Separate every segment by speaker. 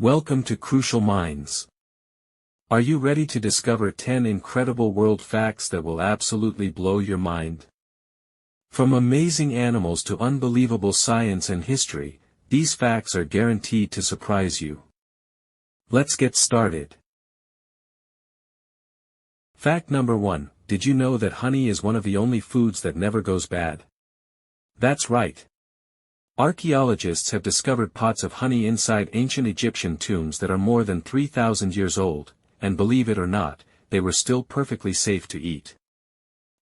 Speaker 1: Welcome to Crucial Minds. Are you ready to discover 10 incredible world facts that will absolutely blow your mind? From amazing animals to unbelievable science and history, these facts are guaranteed to surprise you. Let's get started. Fact number 1, did you know that honey is one of the only foods that never goes bad? That's right. Archaeologists have discovered pots of honey inside ancient Egyptian tombs that are more than 3,000 years old, and believe it or not, they were still perfectly safe to eat.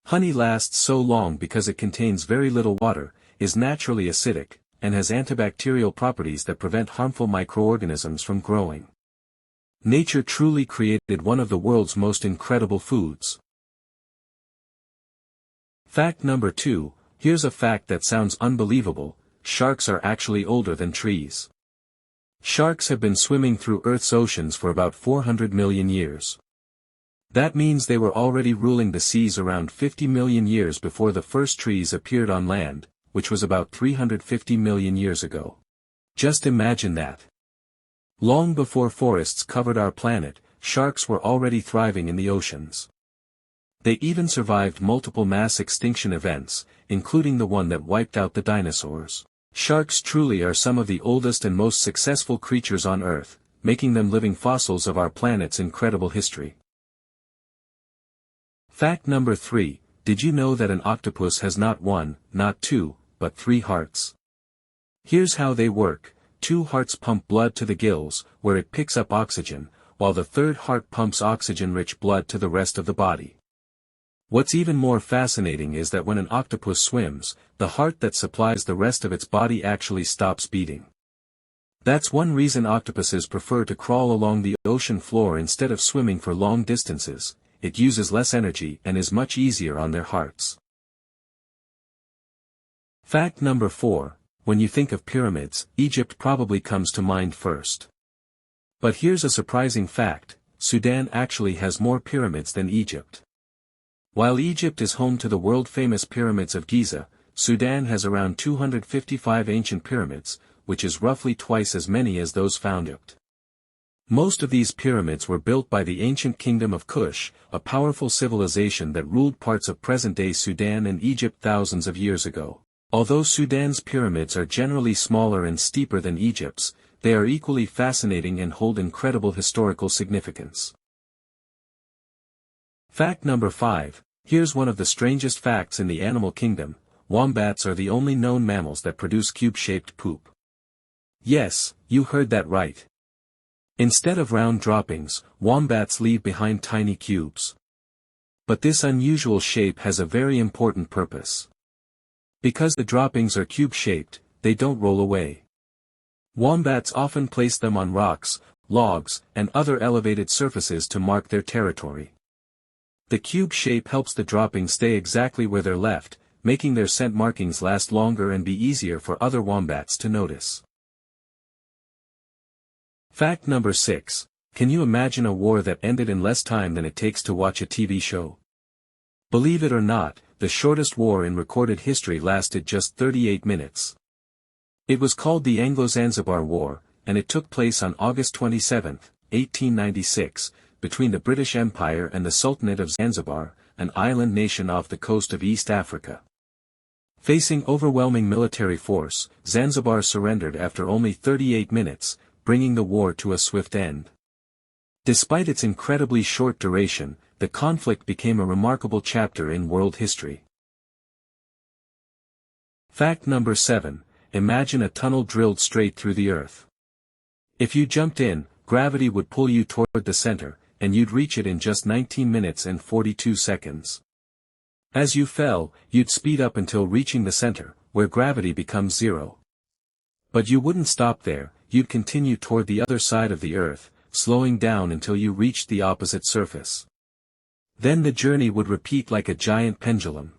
Speaker 1: Honey lasts so long because it contains very little water, is naturally acidic, and has antibacterial properties that prevent harmful microorganisms from growing. Nature truly created one of the world's most incredible foods. Fact number 2, here's a fact that sounds unbelievable: sharks are actually older than trees. Sharks have been swimming through Earth's oceans for about 400 million years. That means they were already ruling the seas around 50 million years before the first trees appeared on land, which was about 350 million years ago. Just imagine that. Long before forests covered our planet, sharks were already thriving in the oceans. They even survived multiple mass extinction events, including the one that wiped out the dinosaurs. Sharks truly are some of the oldest and most successful creatures on Earth, making them living fossils of our planet's incredible history. Fact number 3, did you know that an octopus has not one, not two, but 3 hearts? Here's how they work: 2 hearts pump blood to the gills, where it picks up oxygen, while the 3rd heart pumps oxygen-rich blood to the rest of the body. What's even more fascinating is that when an octopus swims, the heart that supplies the rest of its body actually stops beating. That's one reason octopuses prefer to crawl along the ocean floor instead of swimming for long distances. It uses less energy and is much easier on their hearts. Fact number 4, when you think of pyramids, Egypt probably comes to mind first. But here's a surprising fact: Sudan actually has more pyramids than Egypt. While Egypt is home to the world-famous pyramids of Giza, Sudan has around 255 ancient pyramids, which is roughly twice as many as those found in Egypt. Most of these pyramids were built by the ancient kingdom of Kush, a powerful civilization that ruled parts of present-day Sudan and Egypt thousands of years ago. Although Sudan's pyramids are generally smaller and steeper than Egypt's, they are equally fascinating and hold incredible historical significance. Fact number 5, here's one of the strangest facts in the animal kingdom: wombats are the only known mammals that produce cube-shaped poop. Yes, you heard that right. Instead of round droppings, wombats leave behind tiny cubes. But this unusual shape has a very important purpose. Because the droppings are cube-shaped, they don't roll away. Wombats often place them on rocks, logs, and other elevated surfaces to mark their territory. The cube shape helps the droppings stay exactly where they're left, making their scent markings last longer and be easier for other wombats to notice. Fact number 6, can you imagine a war that ended in less time than it takes to watch a TV show? Believe it or not, the shortest war in recorded history lasted just 38 minutes. It was called the Anglo-Zanzibar War, and it took place on August 27, 1896, between the British Empire and the Sultanate of Zanzibar, an island nation off the coast of East Africa. Facing overwhelming military force, Zanzibar surrendered after only 38 minutes, bringing the war to a swift end. Despite its incredibly short duration, the conflict became a remarkable chapter in world history. Fact number 7, imagine a tunnel drilled straight through the Earth. If you jumped in, gravity would pull you toward the center, and you'd reach it in just 19 minutes and 42 seconds. As you fell, you'd speed up until reaching the center, where gravity becomes zero. But you wouldn't stop there, you'd continue toward the other side of the Earth, slowing down until you reached the opposite surface. Then the journey would repeat like a giant pendulum.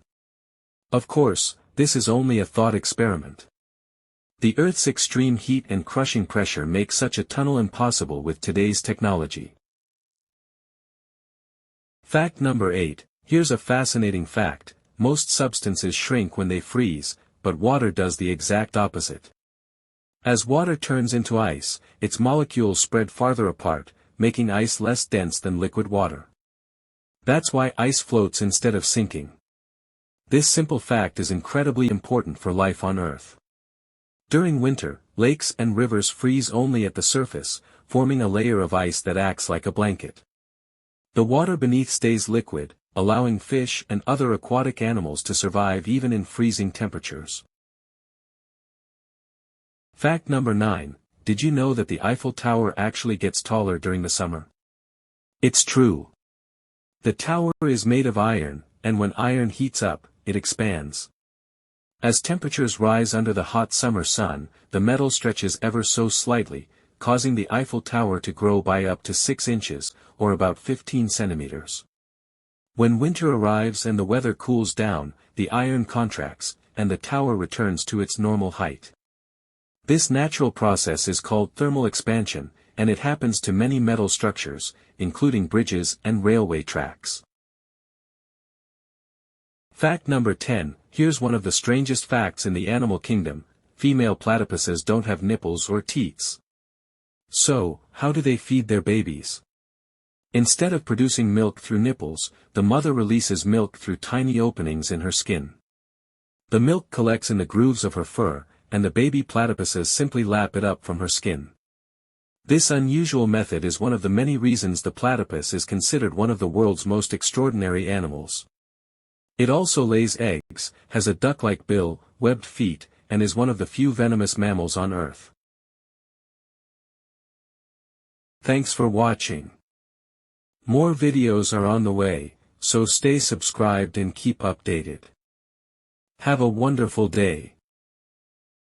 Speaker 1: Of course, this is only a thought experiment. The Earth's extreme heat and crushing pressure make such a tunnel impossible with today's technology. Fact number 8, here's a fascinating fact: most substances shrink when they freeze, but water does the exact opposite. As water turns into ice, its molecules spread farther apart, making ice less dense than liquid water. That's why ice floats instead of sinking. This simple fact is incredibly important for life on Earth. During winter, lakes and rivers freeze only at the surface, forming a layer of ice that acts like a blanket. The water beneath stays liquid, allowing fish and other aquatic animals to survive even in freezing temperatures. Fact number 9, did you know that the Eiffel Tower actually gets taller during the summer? It's true. The tower is made of iron, and when iron heats up, it expands. As temperatures rise under the hot summer sun, the metal stretches ever so slightly, causing the Eiffel Tower to grow by up to 6 inches, or about 15 centimeters. When winter arrives and the weather cools down, the iron contracts, and the tower returns to its normal height. This natural process is called thermal expansion, and it happens to many metal structures, including bridges and railway tracks. Fact number 10, here's one of the strangest facts in the animal kingdom: female platypuses don't have nipples or teats. So, how do they feed their babies? Instead of producing milk through nipples, the mother releases milk through tiny openings in her skin. The milk collects in the grooves of her fur, and the baby platypuses simply lap it up from her skin. This unusual method is one of the many reasons the platypus is considered one of the world's most extraordinary animals. It also lays eggs, has a duck-like bill, webbed feet, and is one of the few venomous mammals on Earth. Thanks for watching. More videos are on the way, so stay subscribed and keep updated. Have a wonderful day.